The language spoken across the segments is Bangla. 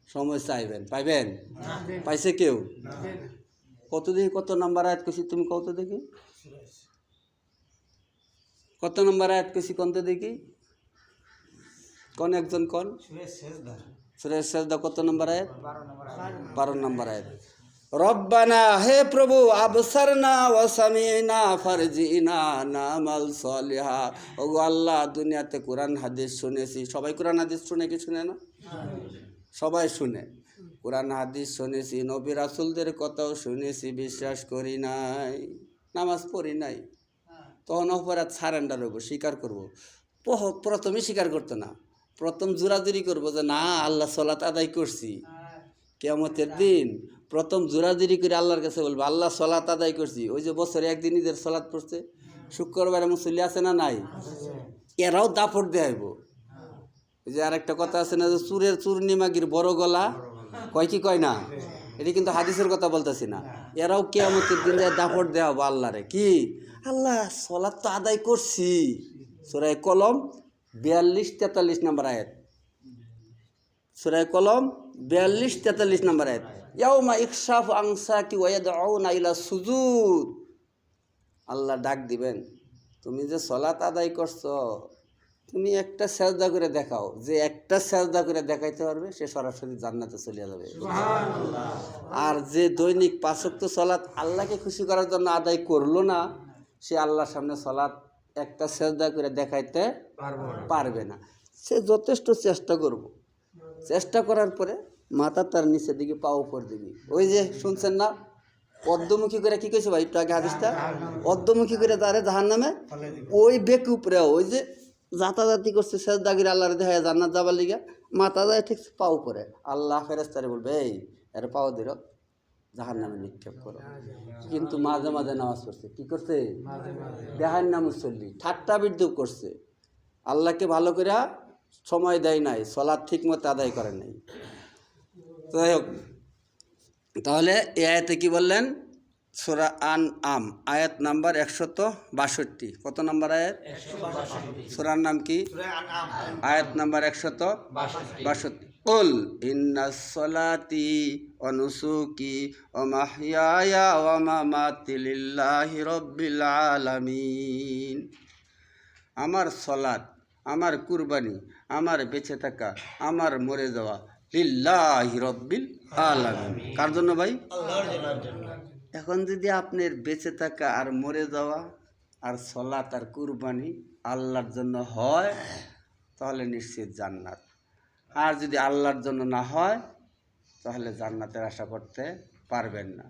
সময় চাইবেন, পাইবেন? পাইছে কেউ? কত দেখি কত নাম্বার আয়াত কইছি তুমি কত দেখি, কত নাম্বার আয়াত কইছি কোন তো দেখি, কোন একজন কোন? সূরা সেজদা কত নাম্বার আয়াত? 12 নাম্বার আয়াত। রব্বানা, হে প্রভু, আবসারনা ওয়া সামিনা ফারজিনা নামাল সালিহা। ওগো আল্লাহ, দুনিয়াতে কোরআন হাদিস শুনেছি। সবাই কোরআন হাদিস শুনে কি শুনে না? সবাই শুনে। কোরআন হাদিস শুনেছি, নবী রাসূলদের কথাও শুনেছি, বিশ্বাস করি নাই, নামাজ পড়ি নাই। তখন অপরাধ সারেন্ডার হবো, স্বীকার করবো। প্রথমে স্বীকার করতো না, প্রথম জোরাজুরি করবো যে না আল্লাহ সালাত আদায় করছি। কিয়ামতের দিন প্রথম জোরাজুরি করে আল্লাহর কাছে বলবো আল্লাহ সালাত আদায় করছি। ওই যে বছরে একদিন ঈদের সালাত পড়ছে, শুক্রবারে মুসল্লি আছে না নাই? এরাও দাপট দেয়াইব। ওই যে আরেকটা কথা আছে না, যে চুরের চূর্ণিমাগির বড় গলা কয় কি কয় না, এটি কিন্তু হাদিসের কথা বলতেছি না। এরাও কিয়ামতের দিন দাপট দেওয়াবো আল্লাহরে, কি আল্লাহ সালাত তো আদায় করছি। সূরা কলম 42-43 নম্বর আয়াত। সূরা কলম 42-43 নম্বর আয়াত। ইয়াউমা ইকশাফু আন সাকি ওয়া ইয়াদউনা ইলা সুজুদ। আল্লাহ ডাক দিবেন, তুমি যে সালাত আদায় করছো, তুমি একটা সেজদা করে দেখাও। যে একটা সেজদা করে দেখাইতে পারবে সে সরাসরি জান্নাতে চলে যাবে। সুবহানাল্লাহ। আর যে দৈনিক 5 ওয়াক্ত সালাত আল্লাহকে খুশি করার জন্য আদায় করলো না, সে আল্লাহর সামনে সালাত একটা সেজদা করে দেখাইতে পারবে না। সে যথেষ্ট চেষ্টা করব, চেষ্টা করার পরে মাথা তার নিচের দিকে, পা উপর দিকে। ওই যে শুনছেন না, অর্ধমুখী করে কি কইছে ভাই একটু আগে হাদিসটা, অর্ধমুখী করে তারে জাহান্নামে ওই বেকুপরে, ওই যে জাতাজাতি করছে সেজদাগির আল্লাহর দেখায় জান্নাত যাবার লিগা, মাথা যায় ঠিক পা উপরে। আল্লাহ ফেরেশতারে বলবে এই এর পাও দিল জাহান্নামে নিক্ষেপ করো। কিন্তু মাঝে মাঝে নামাজ পড়ছে, কি করছে? দেহান্নাম মুসল্লি, ঠাট্টা বিদ্রুপ করছে, আল্লাহকে ভালো করে সময় দেয় নাই, সালাত ঠিক মতো আদায় করে নাই। যাই হোক, তাহলে এই আয়াতে কি বললেন? সূরা আনআম আয়াত নাম্বার 162। কত নাম্বার আয়াত? সূরার নাম কি? আয়াত নাম্বার 162। কুল ইন্নাস সালাতি ওয়া নুসুকি ওয়া মাহইয়ায়া ওয়া মামাতি লিল্লাহি রাব্বিল আলামিন। আমার সালাত, আমার কুরবানি, আমার বেঁচে থাকা, আমার মরে যাওয়া লিল্লাহি রাব্বিল আলামিন। কার জন্য ভাই? আল্লাহর জন্য। এখন যদি আপনার বেঁচে থাকা আর মরে যাওয়া আর সালাত আর কুরবানি আল্লাহর জন্য হয়, তাহলে নিশ্চিত জান্নাত। আর যদি আল্লাহর জন্য না হয়, তাহলে জান্নাতের আশা করতে পারবেন না।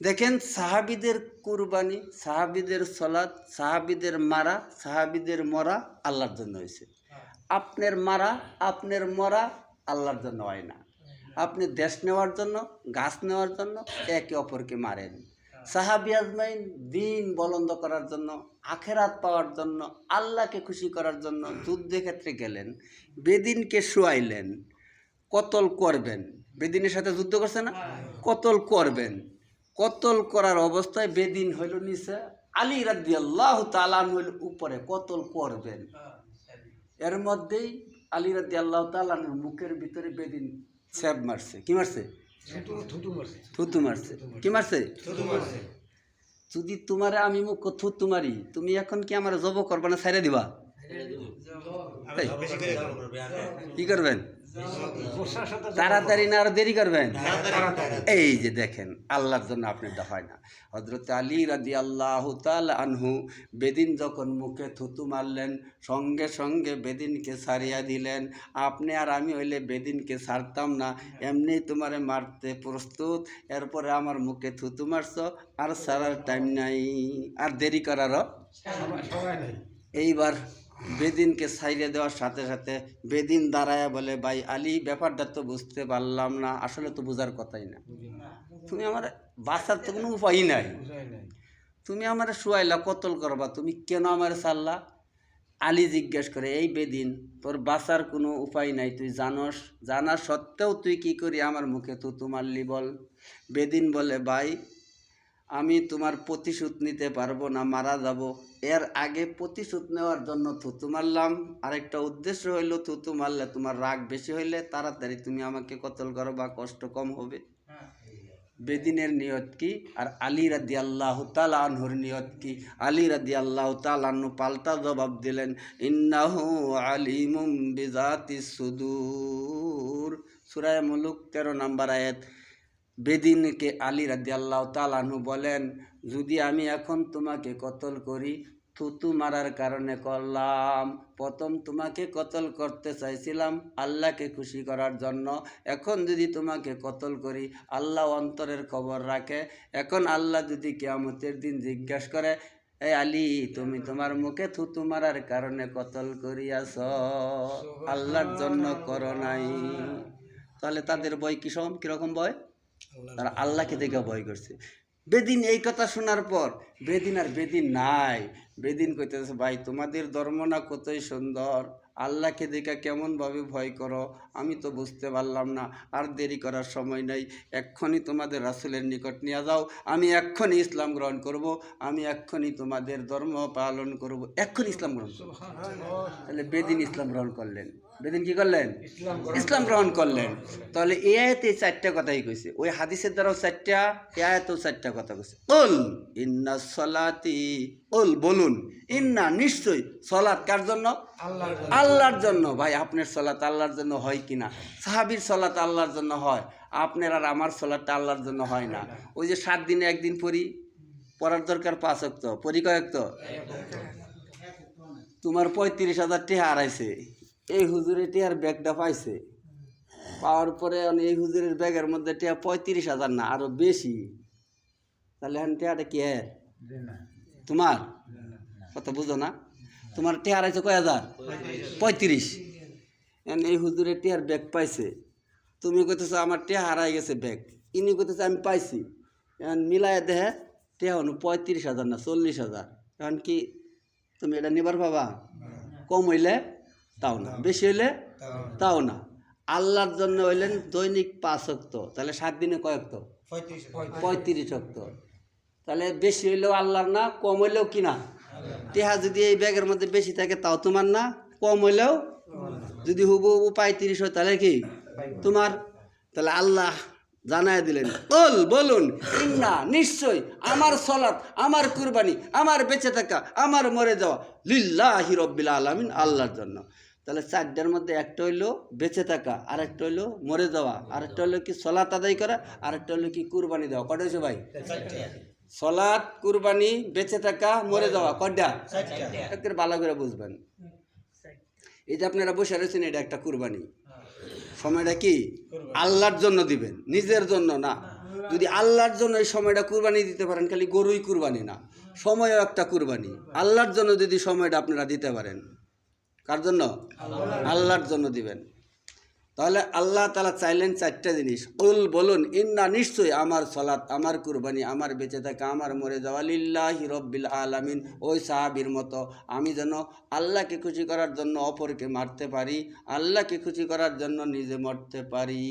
দেখেন, সাহাবীদের কুরবানি, সাহাবীদের সালাত, সাহাবীদের মারা, সাহাবীদের মরা আল্লাহর জন্য হয়েছে। আপনার মারা, আপনার মরা আল্লাহর জন্য হয় না। আপনি দেশ নেওয়ার জন্য, গাছ নেওয়ার জন্য একে অপরকে মারেন। সাহাবী আজমাইন দিন বলন্দ করার জন্য, আখেরাত পাওয়ার জন্য, আল্লাহকে খুশি করার জন্য যুদ্ধের ক্ষেত্রে গেলেন, বেদিনকে শুয়াইলেন, কতল করবেন। বেদিনের সাথে যুদ্ধ করছে না, কতল করবেন। কতল করার অবস্থায় বেদিন হইল নিচে, আলী রাদিয়াল্লাহু তাআলা হইল উপরে, কতল করবেন। এর মধ্যেই আলী রাদিয়াল্লাহু তাআলা মুখের ভিতরে বেদিন ছ্যাপ মারছে। কি মারছে? থুতু মারছে। কি মারছে? যদি তোমারে আমি মুখ থুতু মারি, তুমি এখন কি আমার জব করবা না ছাইড়া দিবা? কি করবেন? তাড়াতাড়ি না আর দেরি করবেন? এই যে দেখেন, আল্লাহর জন্য আপনার হয় না। হযরত আলী রাদিয়াল্লাহু তাআলা আনহু বেদিন যখন মুখে থুতু মারলেন, সঙ্গে সঙ্গে বেদিনকে ছাড়িয়া দিলেন। আপনি আর আমি হইলে বেদিনকে ছাড়তাম না, এমনি তোমারে মারতে প্রস্তুত, এরপরে আমার মুখে থুতু মারছো, আর ছাড়ার টাইম নাই, আর দেরি করারও সময় নেই। এইবার বেদিনকে ছাইড়ে দেওয়ার সাথে সাথে বেদিন দাঁড়ায় বলে, ভাই আলী, ব্যাপারটা তো বুঝতে পারলাম না, আসলে তো বোঝার কথাই না, তুমি আমার বাঁচার তো কোনো উপায়ই নাই, তুমি আমার শুয়াইলা, কতল করবা, তুমি কেন আমার ছাড়লা? আলী জিজ্ঞেস করে, এই বেদিন, তোর বাঁচার কোনো উপায় নাই, তুই জানস, জানা সত্ত্বেও তুই কি করি আমার মুখে থুতু মারলি বল? বেদিন বলে, ভাই আমি তোমার প্রতিশোধ নিতে পারবো না, মারা যাব। এর আগে প্রতিশোধ নেওয়ার জন্য থুতু মারলাম। আরেকটা উদ্দেশ্য হইল থুতু মারলে তোমার রাগ বেশি হইলে তাড়াতাড়ি তুমি আমাকে কতল করো বা কষ্ট কম হবে। বেদিনের নিয়ত কি আর আলী রাদিয়াল্লাহু তাআলা আনহুর নিয়ত কি? আলী রাদিয়াল্লাহু তাআলা আনহু পাল্টা জবাব দিলেন, ইন্নাহু আলিমুম বিজাতিস সুদূর। সূরা মুলুক 13 নম্বর আয়াত। বেদিনকে আলী রাদিয়াল্লাহু তাআলা আনহু বলেন, যদি আমি এখন তোমাকে কতল করি, থুতু মারার কারণে করলাম। প্রথম তোমাকে কতল করতে চাইছিলাম আল্লাহকে খুশি করার জন্য। এখন যদি তোমাকে কতল করি, আল্লাহ অন্তরের খবর রাখে। এখন আল্লাহ যদি কিয়ামতের দিন জিজ্ঞাসা করে, এই আলী, তুমি তোমার মুখে থুতু মারার কারণে কতল করিয়াছ, আল্লাহর জন্য করো নাই। তাহলে তাদের ভয় কিরকম ভয়? তারা আল্লাহকে দেখে ভয় করছে। বেদিন এই কথা শোনার পর বেদিন নাই। বেদিন কইতেছে, ভাই তোমাদের ধর্ম না কতই সুন্দর, আল্লাহকে দেখে কেমনভাবে ভয় করো আমি তো বুঝতে পারলাম না। আর দেরি করার সময় নাই, এক্ষুনি তোমাদের রাসূলের নিকট নিয়ে যাও, আমি এক্ষুনি ইসলাম গ্রহণ করব, আমি এক্ষুনি তোমাদের ধর্ম পালন করব, এক্ষুনি ইসলাম গ্রহণ করব। তাহলে বেদিন ইসলাম গ্রহণ করলেন। বেদিন কি করলেন? ইসলাম গ্রহণ করলেন। তাহলে এই আয়াতে 4টা কথাই কইছে, ওই হাদিসের দ্বারাও 4টা, এই আয়াতেও 4টা কথা কইছে। কুল ইন্না সলাতি, কুল বলুন, ইন্না নিশ্চয়, সলাত কার জন্য? আল্লাহর জন্য। ভাই আপনার সলাত আল্লাহর জন্য হয় কিনা? সাহাবীর সলাত আল্লাহর জন্য হয়, আপনার আর আমার সলাতটা আল্লাহর জন্য হয় না। ওই যে 7 দিনে একদিন পড়ার দরকার 5 ওয়াক্ত, পড়ি কয় ওয়াক্ত? তোমার 35,000 টাকা হারাইছে, এই হুজুরের টিয়ার ব্যাগটা পাইছে, পাওয়ার পরে এই হুজুরের ব্যাগের মধ্যে টিয়া 35,000 না আরো বেশি। তাহলে এখন টিয়াটা কি এর? তোমার কথা বুঝো না? তোমার টিয়া হারাইছে কয় হাজার? 35। এই হুজুরের টিয়ার ব্যাগ পাইছে, তুমি কইতেছো আমার টিয়া হারাই গেছে ব্যাগ, ইনি কইতেছে আমি পাইছি। এখন মিলায় দেহে টিয়া হন 35,000 না 40,000। এখন কি তুমি এটা নিবার পাবা? কম হইলে তাও না, বেশি হইলে তাও না। আল্লাহর জন্য হইলেন দৈনিক 5 ওয়াক্ত, তাহলে 7 দিনে কয় ওয়াক্ত? 35 ওয়াক্ত। তাহলে বেশি হইলেও আল্লাহর না, কম হইলেও কি না? টিহা যদি এই ব্যাগের মধ্যে বেশি থাকে তাও তোমার না, কম হইলেও, যদি হুবহু 35 হয় তাহলে কি তোমার? তাহলে আল্লাহ জানায় দিলেন, বলুন, ইন্না নিশ্চয়, আমার সলাত, আমার কুরবানি, আমার বেঁচে থাকা, আমার মরে যাওয়া লিল্লাহি রাব্বিল আলামিন, আল্লাহর জন্য। তাহলে 4টার মধ্যে একটা হইলো বেঁচে থাকা, আরেকটা হইলো মরে যাওয়া, আরেকটা হইলো কি সলাত আদায় করা, আরেকটা হইলো কি কুরবানি দেওয়া। কটা হয়েছে ভাই? সলাত, কুরবানি, বেঁচে থাকা, মরে যাওয়া, কটা? একটু ভালো করে বুঝবেন। এই যে আপনারা বসে রয়েছেন, এটা একটা কুরবানি। সময়টা কি আল্লাহর জন্য দিবেন, নিজের জন্য না। যদি আল্লাহর জন্য এই সময়টা কুরবানি দিতে পারেন, খালি গরুই কুরবানি না, সময়ও একটা কুরবানি। আল্লাহর জন্য যদি সময়টা আপনারা দিতে পারেন, কার জন্য? আল্লাহর জন্য দিবেন। তাহলে আল্লাহ তাআলা চাইলেন 4টা জিনিস। কুল বলুন, ইন্না নিশ্চয়, আমার সলাত, আমার কুরবানি, আমার বেঁচে থাকা, আমার মরে যাওয়া লিল্লাহি রাব্বিল আলামিন। ওই সাহাবীর মতো আমি যেন আল্লাহকে খুশি করার জন্য অপরকে মারতে পারি, আল্লাহকে খুশি করার জন্য নিজে মরতে পারি।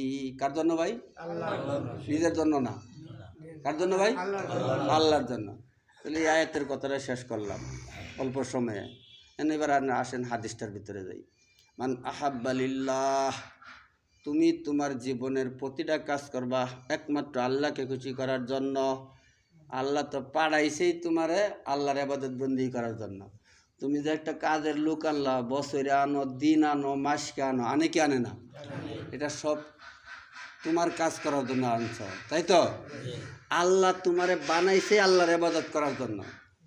কার জন্য ভাই? নিজের জন্য না। কার জন্য ভাই? আল্লাহর জন্য। তাহলে এই আয়াতের কথাটা শেষ করলাম অল্প সময়ে। এবার আসেন হাদিসটার ভিতরে যাই। মান আহাব্বা লিল্লাহ, তুমি তোমার জীবনের প্রতিটা কাজ করবা একমাত্র আল্লাহকে খুশি করার জন্য। আল্লাহ তো পাঠাইছেই তোমারে আল্লাহর ইবাদত বন্দেগী করার জন্য। তুমি যে একটা কাজের লোক আনলা, বছরে আনো, দিন আনো, মাসকে আনো, আনে কি আনে না? এটা সব তোমার কাজ করার জন্য আনছ, তাই তো? আল্লাহ তোমারে বানাইছে আল্লাহর ইবাদত করার জন্য।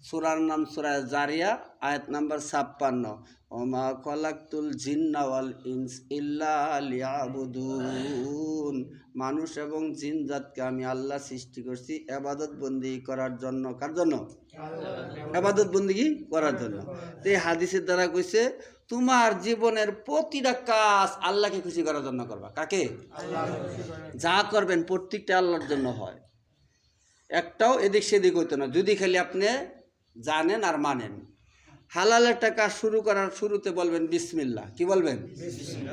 সূরার নাম সূরা জারিয়া, আয়াত নাম্বার 56। ওমা খলাকতুল জিন্না ওয়াল ইনস ইল্লা লিয়াবুদুন, মানুষ এবং জিন জাতকে আমি আল্লাহ সৃষ্টি করছি ইবাদত বন্দেগী করার জন্য। কার জন্য? ইবাদত বন্দেগী করার জন্য। তো এই হাদিসের দ্বারা কইছে তোমার জীবনের প্রতিটা কাজ আল্লাহকে খুশি করার জন্য করবা। কাকে? যা করবেন প্রত্যেকটা আল্লাহর জন্য হয়, একটাও এদিক সেদিক হইতো না। যদি খালি আপনি জানেন আর মানেন। হালাল একটা কাজ শুরু করার শুরুতে বলবেন বিসমিল্লাহ। কি বলবেন?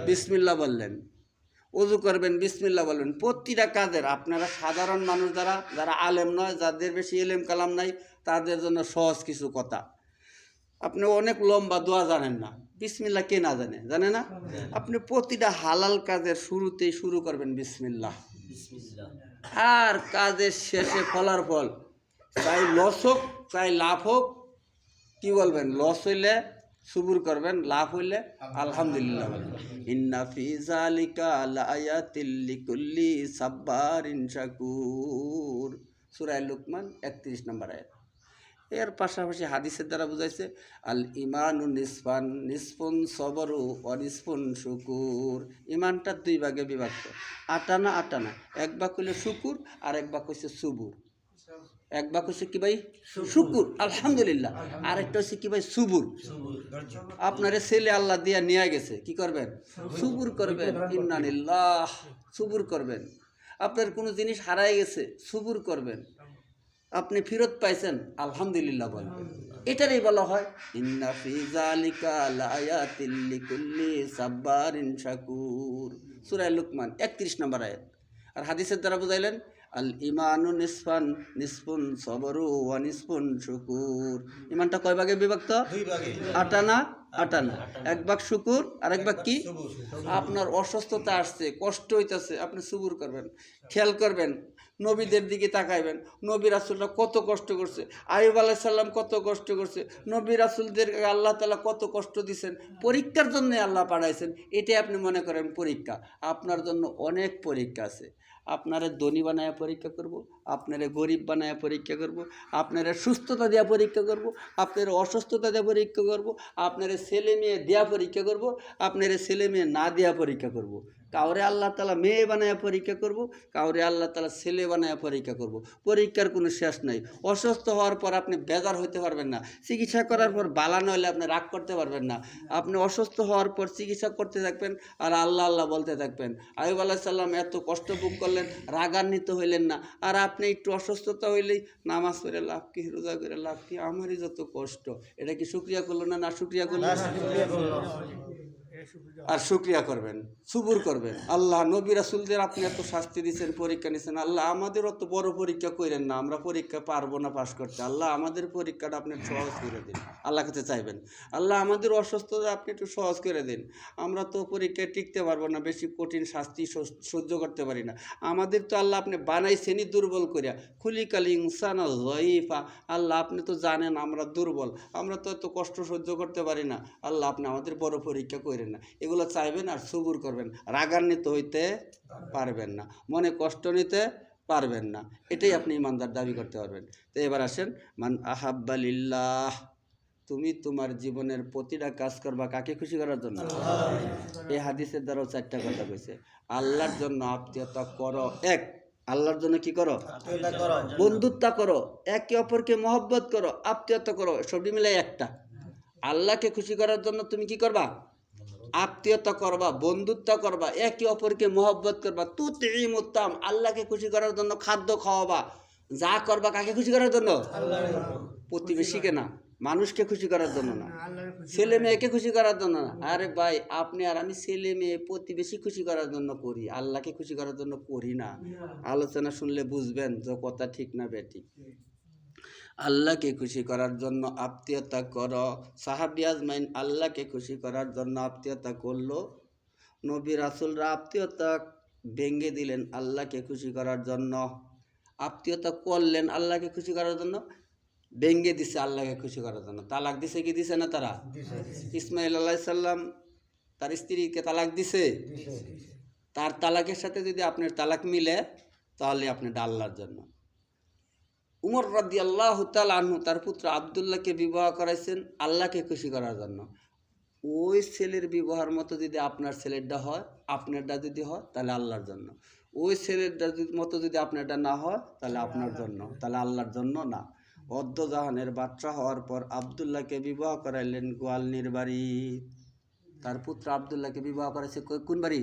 বিসমিল্লাহ বললেন। অজু করবেন, বিসমিল্লাহ বলবেন। প্রতিটা কাজের আপনারা সাধারণ মানুষ যারা আলেম নয়, যাদের বেশি এলেম কালাম নাই, তাদের জন্য সহজ কিছু কথা। আপনি অনেক লম্বা দোয়া জানেন না, বিসমিল্লাহ কে না জানে না? আপনি প্রতিটা হালাল কাজের শুরুতেই শুরু করবেন বিসমিল্লাহ, আর কাজের শেষে ফলার ফল, চাই লস হোক চাই লাভ হোক, কি বলবেন? লস হইলে সুবুর করবেন, লাভ হইলে আলহামদুলিল্লাহ বলবেন। ইন্না ফি যালিকা লাআয়াতিল লিকুল্লি সাব্বারিন শাকুর, সূরা লুকমান 31 নম্বর আয়াত। এর পাশাপাশি হাদিসের দ্বারা বুঝাইছে আল ইমানু নিসফান, নিসফুন সবরু ও নিসফুন শুকুর। ইমানটা দুই ভাগে বিভক্ত, আটানা আটানা। এক ভাগ হইলে শুকুর আর এক ভাগ হচ্ছে সুবুর। এক ভাগ হচ্ছে কি ভাই? শুকুর, আলহামদুলিল্লাহ। আর একটা হচ্ছে কি ভাই? সুবুর। আপনারে ছেলে আল্লাহ দিয়া নিয়ে গেছে, কি করবেন? সুবুর করবেন, ইন্নালিল্লাহ, সুবুর করবেন। আপনার কোনো জিনিস হারাই গেছে, সুবুর করবেন। আপনি ফেরত পাইছেন, আলহামদুলিল্লাহ বলবেন। এটারই বলা হয় ইন্না ফি যালিকা লাআয়াতিল লিকুল্লি সাব্বারিন শাকুর, সূরা লুকমান 31 নম্বর আয়াত। আর হাদিসের দ্বারা বুঝাইলেন আল ইমানু নিসফান, নিসফুন সবরু ওয়া নিসফুন শুকুর। ইমানটা কয় ভাগে বিভক্ত? দুই ভাগে, আটানা আটানা। এক ভাগ শুকুর আর এক ভাগ কি? আপনার অসুস্থতা আসছে, কষ্ট হইতেছে, আপনি সুবুর করবেন। খেয়াল করবেন, নবীদের দিকে তাকাইবেন, নবী রাসূলরা কত কষ্ট করছে, আইয়ুব আলাইহিস সালাম কত কষ্ট করছে, নবী রাসূলদের আল্লাহ তাআলা কত কষ্ট দিয়েছেন, পরীক্ষার জন্য আল্লাহ পাঠাইছেন। এটাই আপনি মনে করেন পরীক্ষা। আপনার জন্য অনেক পরীক্ষা আছে। আপনারে ধনী বানায় পরীক্ষা করব, আপনারে গরিব বানায় পরীক্ষা করব, আপনারে সুস্থতা দেওয়া পরীক্ষা করব, আপনার অসুস্থতা দেওয়া পরীক্ষা করব, আপনারে ছেলে মেয়ে দেওয়া পরীক্ষা করব, আপনারে ছেলে মেয়ে না দেওয়া পরীক্ষা করব। কাউরে আল্লাহ তাআলা মেয়ে বানায় পরীক্ষা করব, কাউরে আল্লাহ তাআলা ছেলে বানায় পরীক্ষা করব। পরীক্ষার কোনো শেষ নাই। অসুস্থ হওয়ার পর আপনি বেজার হইতে পারবেন না, চিকিৎসা করার পর বালা নইলে আপনি রাগ করতে পারবেন না। আপনি অসুস্থ হওয়ার পর চিকিৎসা করতে থাকবেন আর আল্লাহ আল্লাহ বলতে থাকবেন। আইয়ুব আলাইহিস সালাম এত কষ্ট ভোগ করলেন, রাগান্বিত হইলেন না। আর আপনি একটু অসুস্থতা হইলেই নামাজ পড়ে লাভ কি, রোজা করে লাভ কি, আমারই যত কষ্ট। এটা কি শুকরিয়া করলো না? না শুকরিয়া করলো? আর শুকরিয়া করবেন, সুবুর করবেন। আল্লাহ নবী রাসূলদের আপনি এত শাস্তি দিয়েছেন, পরীক্ষা নিয়েছেন, আল্লাহ আমাদের অত বড় পরীক্ষা করেন না, আমরা পরীক্ষা পারবো না পাশ করতে। আল্লাহ আমাদের পরীক্ষাটা আপনি সহজ করে দিন। আল্লাহ কাছে চাইবেন, আল্লাহ আমাদের অসুস্থতা আপনি একটু সহজ করে দিন। আমরা তো পরীক্ষায় টিকতে পারবো না, বেশি কঠিন শাস্তি সহ্য করতে পারি না। আমাদের তো আল্লাহ আপনি বানাইছেনই দুর্বল করিয়া, খুলিকাল ইনসানা যায়ীফা। আল্লাহ আপনি তো জানেন আমরা দুর্বল, আমরা তো এত কষ্ট সহ্য করতে পারি না। আল্লাহ আপনি আমাদের বড় পরীক্ষা করেন না। এগুলো চাইবেন আর সবুর করবেন। রাগান্বিত হইতে পারবেন না, মনে কষ্ট নিতে পারবেন না। এটাই আপনি ইমানদার দাবি করতে পারবেন। তো এবার আসেন, মান আহাব্বা লিল্লাহ, তুমি তোমার জীবনের প্রতিটা কাজ করবা কাকে খুশি করার জন্য? এই হাদিসের দ্বারাও 4টা কথা কইছে। আল্লাহর জন্য আত্মীয়তা করো, এক। আল্লাহর জন্য কি করো? বন্ধুত্ব করো, একে অপরকে মহব্বত করো, আত্মীয়তা করো, সবই মিলে একটা। আল্লাহকে খুশি করার জন্য তুমি কি করবা? আত্মীয়তা করবা, বন্ধুত্ব করবা, একে অপরকে মহব্বত করবা। তুতিমুত্তাম, আল্লাহকে খুশি করার জন্য খাদ্য খাওয়াবা। যা করবা কাকে খুশি করার জন্য? প্রতিবেশীকে না, মানুষকে খুশি করার জন্য না, ছেলে মেয়েকে খুশি করার জন্য না। আরে ভাই, আপনি আর আমি ছেলে মেয়ে প্রতিবেশী খুশি করার জন্য করি, আল্লাহকে খুশি করার জন্য করি না। আলোচনা শুনলে বুঝবেন যে কথা ঠিক না বেঠিক। আল্লাহকে খুশি করার জন্য আত্মীয়তা করো। সাহাবী আজমাইন আল্লাহকে খুশি করার জন্য আত্মীয়তা করলো। নবী রাসূলরা আত্মীয়তা ভেঙে দিলেন আল্লাহকে খুশি করার জন্য। আত্মীয়তা করলেন আল্লাহকে খুশি করার জন্য, ভেঙে দিছে আল্লাহকে খুশি করার জন্য। তালাক দিছে কি দিছে না? তারা ইসমাইল আলাইহিস সালাম তার স্ত্রীকে তালাক দিছে। তার তালাকের সাথে যদি আপনার তালাক মিলে, তাহলে আপনি আল্লাহর জন্য। উমর রাদিয়াল্লাহু তাআলা আনহু তার পুত্র আব্দুল্লাহকে বিবাহ করাইছেন আল্লাহকে খুশি করার জন্য। ওই ছেলের বিবাহের মতো যদি আপনার ছেলেরটা হয়, আপনারটা যদি হয়, তাহলে আল্লাহর জন্য। ওই ছেলেরটা মতো যদি আপনারটা না হয়, তাহলে আপনার জন্য, তাহলে আল্লাহর জন্য না। অদ্দজাহানের বাচ্চা হওয়ার পর আব্দুল্লাহকে বিবাহ করাইলেন গোয়ালনির বাড়ি। তার পুত্র আব্দুল্লাহকে বিবাহ করাইছে কোন বাড়ি?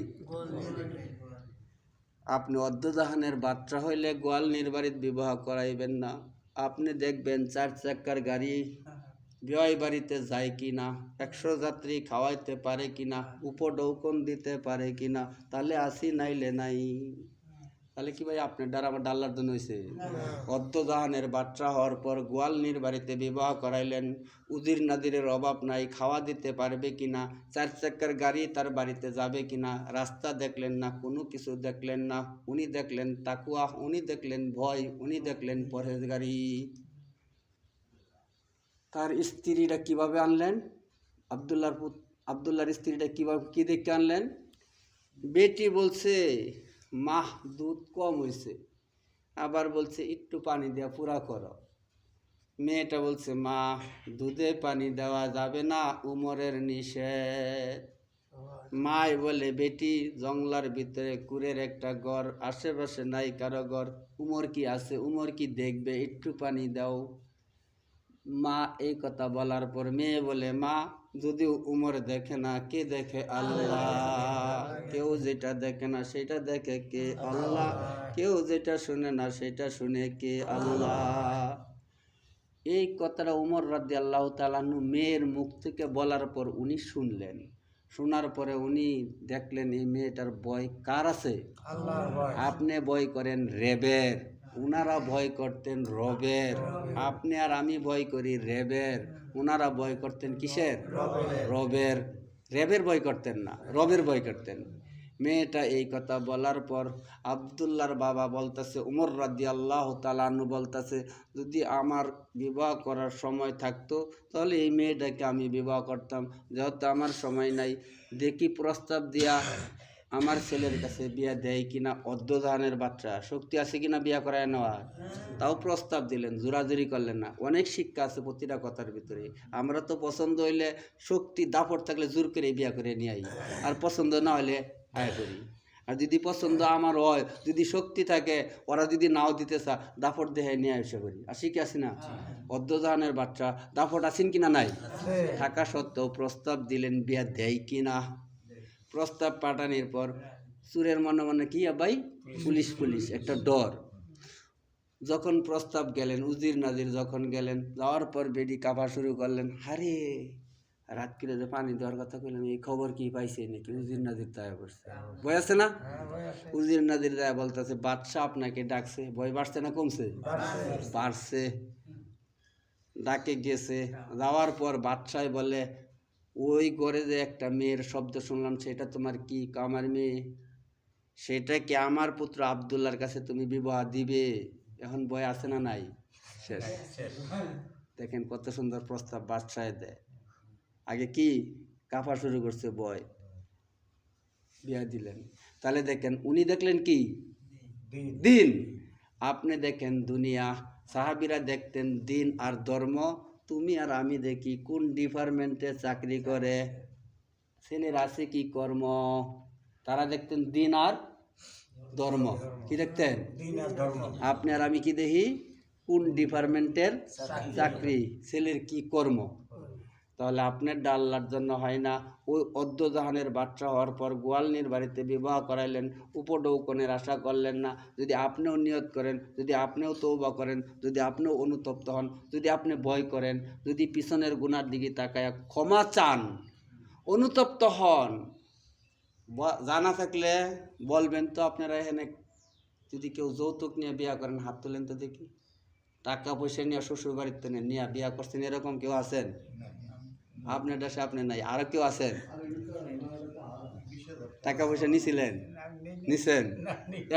আপনি অদ্দজাহানের বাচ্চা হইলে গোয়ালনির বাড়িতে বিবাহ করাইবেন না। আপনি দেখবেন 4 চাকার গাড়ি বিয়ে বাড়িতে যায় কি না, 100 যাত্রী খাওয়াইতে পারে কি না, উপঢৌকন দিতে পারে কি না, তাহলে আসি নাইলে নাই। তাহলে কি ভাই আপনার দ্বারা আমার ডাল্লার জন্য হয়েছে? অর্ধজাহানের বাচ্চা হওয়ার পর গোয়ালনির বাড়িতে বিবাহ করাইলেন, উজির নাদিরের অভাব নাই, খাওয়া দিতে পারবে কিনা, 4 চাকার গাড়ি তার বাড়িতে যাবে কিনা, রাস্তা দেখলেন না, কোনো কিছু দেখলেন না। উনি দেখলেন তাকুয়া, উনি দেখলেন ভয়, উনি দেখলেন পরহেজগারি। তার স্ত্রীটা কিভাবে আনলেন? আবদুল্লাহর স্ত্রীটা কিভাবে কি দেখে আনলেন? বেটি বলছে মাহ দুধ কম হয়েছে, আবার বলছে একটু পানি দেওয়া পুরা করো। মেয়েটা বলছে মা দুধে পানি দেওয়া যাবে না, উমরের নিষেধ। মায় বলে বেটি জঙ্গলার ভিতরে কুড়ের একটা ঘর, আশেপাশে নাই কারো ঘর, উমর কি আছে, উমর কি দেখবে, একটু পানি দাও। মা এই কথা বলার পর মেয়ে বলে মা যদি উমর দেখে না, কে দেখে? আল্লাহ। কেউ যেটা দেখে না সেটা দেখে কে? আল্লাহ। কেউ যেটা শুনে না সেটা শুনে কে? আল্লাহ। এই কথাটা উমর রাদিয়াল্লাহু তাআলা আনহু মেয়ের মুখ থেকে বলার পর উনি শুনলেন। শোনার পরে উনি দেখলেন এই মেয়েটার ভয় কার আছে? আল্লাহর ভয়। আপনি ভয় করেন রেবের, উনারা ভয় করতেন রবের। আপনি আর আমি ভয় করি রেবের, উনারা ভয় করতেন কিসের? রবের। রেবের ভয় করতেন না, রবের ভয় করতেন। মেয়েটা এই কথা বলার পর আবদুল্লাহর বাবা বলতেছে, উমর রাদিয়াল্লাহু তাআলা আনহু বলতেছে, যদি আমার বিবাহ করার সময় থাকতো তাহলে এই মেয়েটাকে আমি বিবাহ করতাম, যেহেতু আমার সময় নাই, দেখি প্রস্তাব দিয়া আমার ছেলের কাছে বিয়া দেয় কিনা। অর্ধজাহানের বাচ্চা, শক্তি আছে কিনা বিয়া করায় নেওয়া? তাও প্রস্তাব দিলেন, জোরাজুরি করলেন না। অনেক শিক্ষা আছে প্রতিটা কথার ভিতরে। আমরা তো পছন্দ হইলে শক্তি দাপট থাকলে জোর করে বিয়া করে নিয়ে আই, আর পছন্দ না হলে আয় করি। আর যদি পছন্দ আমার হয়, যদি শক্তি থাকে, ওরা যদি নাও দিতে চা, দাপট দেহে নিয়ে আসা করি। আসি কি আসি না? অর্ধজাহানের বাচ্চা দাপট আসেন কিনা? নাই। থাকা সত্ত্বেও প্রস্তাব দিলেন, বিয়া দেয় কিনা। প্রস্তাব পাঠানোর পর চুরের মনে মনে কি ভাই, পুলিশ পুলিশ একটা ডর। যখন প্রস্তাব গেলেন, উজির নাজির যখন গেলেন, যাওয়ার পর বেডি কাঁপা শুরু করলেন, হারে রাত কিরে যে পানি দেওয়ার কথা কইলাম, এই খবর কি পাইছে নাকি? উজির নাজির দায়া করছে, ভয় আছে না? উজির নাজির দায়া বলতেছে বাদশাহ আপনাকে ডাকছে। ভয় বাড়ছে না কমছে? বাড়ছে। ডাকে গেছে, যাওয়ার পর বাদশাহ বলে, ওই ঘরে যে একটা মেয়ের শব্দ শুনলাম, সেটা তোমার কি? আমার মেয়ে। সেটা কি আমার পুত্র আবদুল্লাহর কাছে তুমি বিবাহ দিবে? এখন ভয় আছে না নাই? শেষ। দেখেন কত সুন্দর প্রস্তাব বাদশাহ দেয়। আগে কি কাঁপা শুরু করছে, ভয়। বিয়া দিলেন। তাহলে দেখেন উনি দেখলেন কি? দিন। আপনি দেখেন দুনিয়া, সাহাবীরা দেখতেন দিন আর ধর্ম। তুমি আর আমি দেখি কোন ডিপার্টমেন্টে চাকরি করে, ছেলের আছে কি কর্ম। তারা দেখতেন দিন আর ধর্ম। কি দেখতেন? আপনি আর আমি কি দেখি? কোন ডিপার্টমেন্টের চাকরি, ছেলের কি কর্ম। তাহলে আপনার আল্লাহর জন্য হয় না। ওই অর্ধজাহানের বাচ্চা হওয়ার পর গোয়ালনির বাড়িতে বিবাহ করাইলেন, উপঢৌকনের আশা করলেন না। যদি আপনিও নিয়ত করেন, যদি আপনিও তওবা করেন, যদি আপনিও অনুতপ্ত হন, যদি আপনি ভয় করেন, যদি পিছনের গুনার দিকে তাকায় ক্ষমা চান, অনুতপ্ত হন, জানা থাকলে বলবেন তো। আপনারা এখানে যদি কেউ যৌতুক নিয়ে বিয়া করেন, হাত তোলেন তো দেখি। টাকা পয়সা নিয়ে শ্বশুর বাড়িতে নিয়ে বিয়া করছেন, এরকম কেউ আছেন? আপনার দেশে আপনি নাই, আরো কেউ আছেন? টাকা পয়সা নিছিলেন? নিছেন?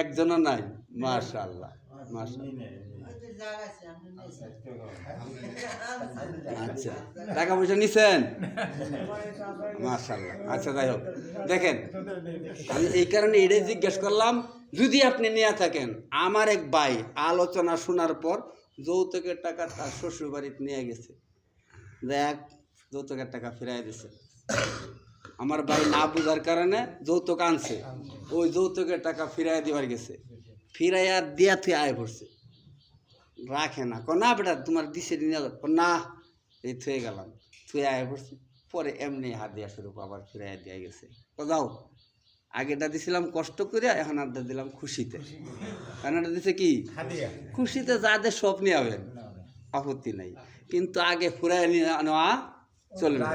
একজনও নাই? মাশাআল্লাহ, মাশাআল্লাহ। আচ্ছা, টাকা পয়সা নিছেন? মাশাআল্লাহ। আচ্ছা, যাই হোক, দেখেন আমি এই কারণে এটাই জিজ্ঞেস করলাম, যদি আপনি নিয়ে থাকেন। আমার এক ভাই আলোচনা শোনার পর যৌতুকের টাকা তার শ্বশুর বাড়িতে নিয়ে গেছে, দেখ যৌতুকের টাকা ফিরাই দিছে। আমার ভাই না বুঝার কারণে যৌতুক আনছে, ওই যৌতুকের টাকা ফিরাই দিবার গেছে, ফিরাইয়া দিয়া তুই আয় পড়ছে, রাখে না। না বেটা তোমার দিছে নিয়ে না, এই থুয়ে গেলাম, থুয়ে আয় পড়ছে। পরে এমনি হাত দিয়া শুরু আবার ফিরাইয়া দিয়া গেছে। যাও, আগেটা দিছিলাম কষ্ট করে, এখন আড্ডা দিলাম খুশিতে। কারণ দিছে কি? খুশিতে যাদের সব নিয়ে আবেন, আপত্তি নাই, কিন্তু আগে ফুরাই নেওয়া চলবে না।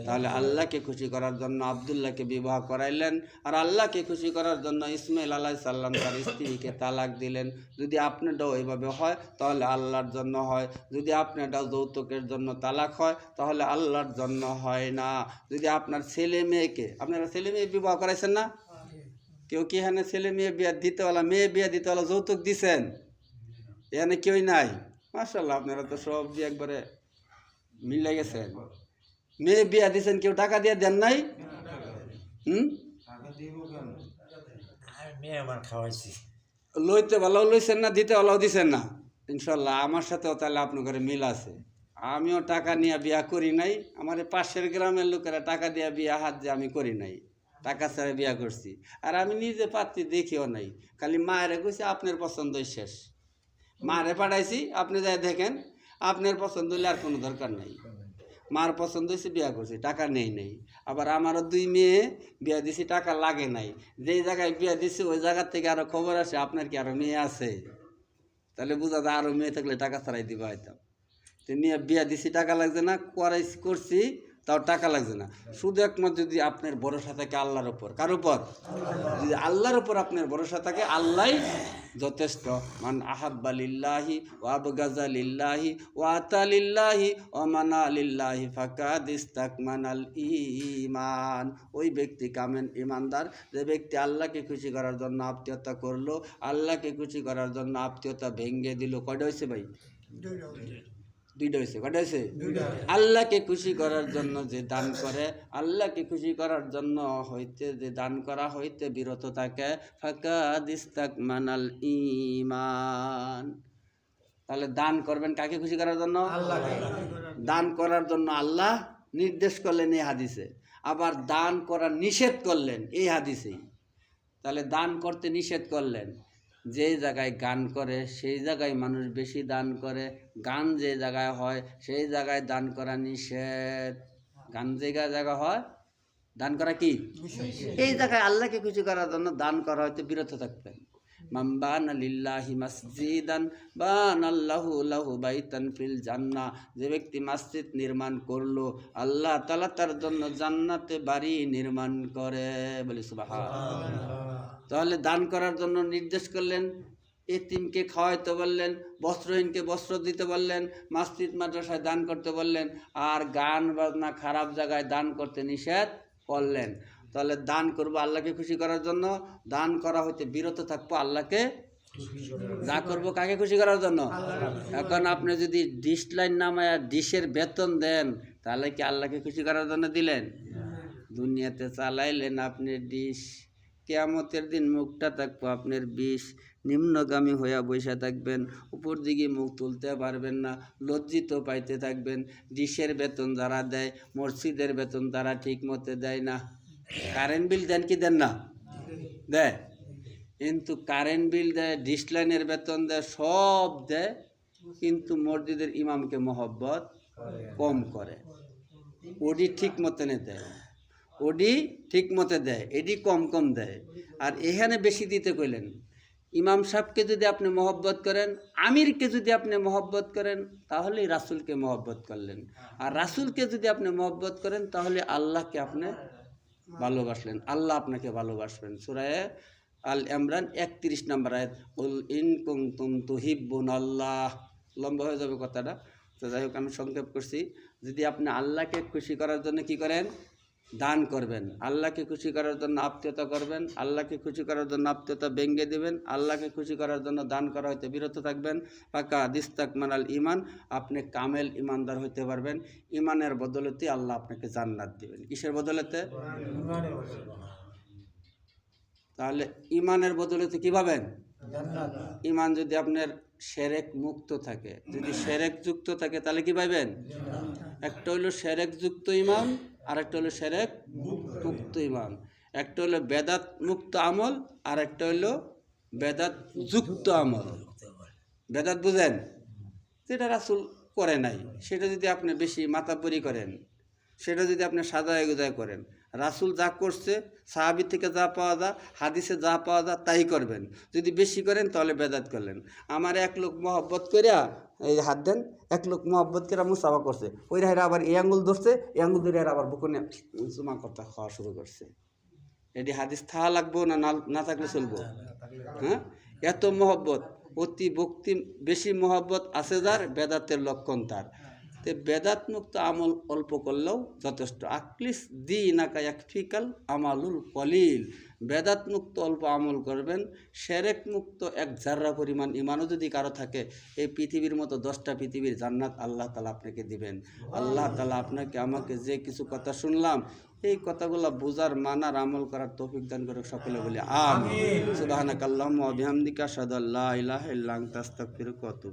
তাহলে আল্লাহকে খুশি করার জন্য আব্দুল্লাহকে বিবাহ করাইলেন, আর আল্লাহকে খুশি করার জন্য ইসমাইল আলাইহিস সালাম তার স্ত্রীকে তালাক দিলেন। যদি আপনারটাও এইভাবে হয় তাহলে আল্লাহর জন্য হয়, যদি আপনারটাও যৌতুকের জন্য তালাক হয় তাহলে আল্লাহর জন্য হয় না। যদি আপনার ছেলে মেয়েকে, আপনারা ছেলে মেয়ে বিবাহ করাইছেন না? কেউ কি এখানে ছেলে মেয়ে বিয়া দিতেওয়ালা, মেয়ে বিয়া দিতেওয়ালা যৌতুক দিছেন? এখানে কেউই নাই? মাশাআল্লাহ, আপনারা তো সব দিয়ে একবারে মিলে গেছেন। মেয়ে বিয়া দিছেন, কেউ টাকা দিয়ে দেন নাই? লইতে ভালোও লইছেন না, দিতে ভালোও দিছেন না। ইনশাল্লাহ আমার সাথেও তাহলে আপনার ঘরে মিল আছে। আমিও টাকা নিয়ে বিয়া করি নাই, আমার পাশের গ্রামের লোকেরা টাকা দিয়ে বিয়া হাত দিয়ে আমি করি নাই, টাকা ছাড়া বিয়া করছি। আর আমি নিজে পাত্রী দেখিও নাই, খালি মায়েরে কইছি আপনার পছন্দই শেষ, মারে পাঠাইছি আপনি যাই দেখেন, আপনার পছন্দ হলে আর কোনো দরকার নাই। মার পছন্দ হয়েছে বিয়া করছি, টাকা নেই নেই। আবার আমারও 2 মেয়ে বিয়া দিছি, টাকা লাগে নাই। যেই জায়গায় বিয়া দিছি ওই জায়গার থেকে আরও খবর আসে আপনার কি আরও মেয়ে আছে, তাহলে বোঝা যায় আরও মেয়ে থাকলে টাকা ছাড়াই দিবা হয়তো। তো নিয়ে বিয়া দিছি, টাকা লাগছে না, করছি তাও টাকা লাগছে না। শুধু একমাত্র যদি আপনার ভরসা থাকে আল্লাহর উপর, কার উপর? যদি আল্লাহর উপর আপনার ভরসা থাকে, আল্লাহ যথেষ্ট। মান আহাব্বা লিল্লাহি ওয়া আবগাযা লিল্লাহি ওয়া আতা লিল্লাহি ওয়া মানা লিল্লাহি ফাকাদ ইসতাকমানাল ঈমান। ওই ব্যক্তি কামেল ইমানদার, যে ব্যক্তি আল্লাহকে খুশি করার জন্য আত্মীয়তা করলো, আল্লাহকে খুশি করার জন্য আত্মীয়তা ভেঙে দিল। কয়টা হয়েছে ভাই? 2টা হয়েছে। কয়টা হয়েছে? আল্লাহকে খুশি করার জন্য যে দান করে, আল্লাহকে খুশি করার জন্য হইতে যে দান করা হইতে বিরত থাকে, ফাকাদ ইসতাকমানাল ঈমান। তাহলে দান করবেন কাকে খুশি করার জন্য? আল্লাহকে। দান করার জন্য আল্লাহ নির্দেশ করলেন এই হাদিসে, আবার দান করা নিষেধ করলেন এই হাদিসেই। তাহলে দান করতে নিষেধ করলেন, যে জায়গায় গান করে সেই জায়গায় মানুষ বেশি দান করে, গান যে জায়গায় হয় সেই জায়গায় দান করা নিষেধ। গান যে জায়গা হয় দান করা কি? এই জায়গায় আল্লাহকে খুশি করার জন্য দান করা হয়তো বিরত থাকবেন। মান বানা লিল্লাহি মাসজিদান বানাল্লাহু লাহু বাইতান ফিল জান্নাহ। যে ব্যক্তি মসজিদ নির্মাণ করলো, আল্লাহ তাআলা তার জন্য জান্নাতে বাড়ি নির্মাণ করে। বলি সুবহানাল্লাহ। তাহলে দান করার জন্য নির্দেশ করলেন, এতিমকে খাওয়াইতে বললেন, বস্ত্রহীনকে বস্ত্র দিতে বললেন, মসজিদ মাদ্রাসায় দান করতে বললেন, আর গান বাজনা খারাপ জায়গায় দান করতে নিষেধ করলেন। তাহলে দান করবো আল্লাহকে খুশি করার জন্য, দান করা হইতে বিরত থাকবো আল্লাহকে যা করবো কাকে খুশি করার জন্য। এখন আপনি যদি ডিশ লাইন নামায় ডিশের বেতন দেন, তাহলে কি আল্লাহকে খুশি করার জন্য দিলেন? দুনিয়াতে চালাইলেন আপনি ডিশ, কিয়ামতের দিন মুখটা থাকবো আপনার বিষ, নিম্নগামী হইয়া বসে থাকবেন, উপর দিকে মুখ তুলতে পারবেন না, লজ্জিত পাইতে থাকবেন। ডিশের বেতন যারা দেয়, মসজিদের বেতন তারা ঠিক মতো দেয় না। কারেন্ট বিল দেন কি দেন না? দেয়, কিন্তু কারেন্ট বিল দেয়, ডিশ লাইনের বেতন দেয়, সব দেয়, কিন্তু মসজিদের ইমামকে মহব্বত কম করে। ওডি ঠিক মতনে দেয়, ওডি ঠিক মতো দেয়, এডি কম কম দেয়। আর এখানে বেশি দিতে কইলেন। ইমাম সাহেবকে যদি আপনি মহব্বত করেন, আমিরকে যদি আপনি মহব্বত করেন, তাহলে রাসূলকে মহব্বত করলেন। আর রাসূলকে যদি আপনি মহব্বত করেন, তাহলে আল্লাহকে আপনি ভালোবাসলেন, আল্লাহ আপনাকে ভালোবাসবেন। সূরা আল ইমরান 31 নম্বর আয়াত, কুল ইন কুনতুম তুহিব্বুনাল্লাহ। লম্বা হয়ে যাবে কথাটা, তো যাই হোক আমি সংক্ষেপ করছি। যদি আপনি আল্লাহকে খুশি করার জন্য কি করেন? দান করবেন। আল্লাহকে খুশি করার জন্য আত্মীয়তা করবেন, আল্লাহকে খুশি করার জন্য আত্মীয়তা ভেঙে দেবেন, আল্লাহকে খুশি করার জন্য দান করা হইতে বিরত থাকবেন। পাকা দিস্তাকমানাল ঈমান, আপনি কামেল ইমানদার হইতে পারবেন। ইমানের বদলতে আল্লাহ আপনাকে জান্নাত দিবেন। কিসের বদলতে? তাহলে ইমানের বদলতে কি পাবেন? ইমান যদি আপনার শিরক মুক্ত থাকে, যদি শিরক যুক্ত থাকে, তাহলে কি পাবেন? একটা হলো শিরক যুক্ত ঈমান, আর একটা হলো শিরক মুক্ত ঈমান। একটা হলো বেদাত মুক্ত আমল, আর একটা হলো বেদাত যুক্ত আমল। বেদাত বুঝেন? যেটা রাসূল করে নাই, সেটা যদি আপনি বেশি মাতাবরি করেন, সেটা যদি আপনি সাজায় গুজায় করেন, রাসূল যা করছে, সাহাবী থেকে যা পাওয়া যায়, হাদিসে যা পাওয়া যায় তাই করবেন। যদি বেশি করেন তাহলে বেদাত করলেন। আমার এক লোক মহব্বত করিয়া এই হাত দেন, এক লোক মহব্বত করে মুসাফা করছে, ওই রাহের আবার এই আঙুল ধরছে, এই আঙুল ধরে আবার বুকুনে চুমা করতে খাওয়া শুরু করছে। এটি হাদিস থাকা লাগবো না না থাকলে চলবো? হ্যাঁ, এত মহব্বত, অতি ভক্তি বেশি মহব্বত আছে যার, বেদাতের লক্ষণ তার। তো বেদাত মুক্ত আমল অল্প করলেও যথেষ্ট। আকলিস দি নাকা একফিকাল আমালুল কলিল। বেদাত মুক্ত অল্প আমল করবেন, শেরেক মুক্ত এক জাররা পরিমাণ ইমানও যদি কারো থাকে, এই পৃথিবীর মতো 10টা পৃথিবীর জান্নাত আল্লাহ তালা আপনাকে দিবেন। আল্লাহ তালা আপনাকে আমাকে যে কিছু কথা শুনলাম, এই কথাগুলো বোঝার, মানার, আমল করার তৌফিক দান করে সকলে বলি আমিন। সুবহানাকাল্লাহুম্মা ওয়া বিহামদিকা আশহাদু আল্লা ইলাহা ইল্লা আনতা আস্তাগফিরুকা ওয়া আতুবু ইলাইক।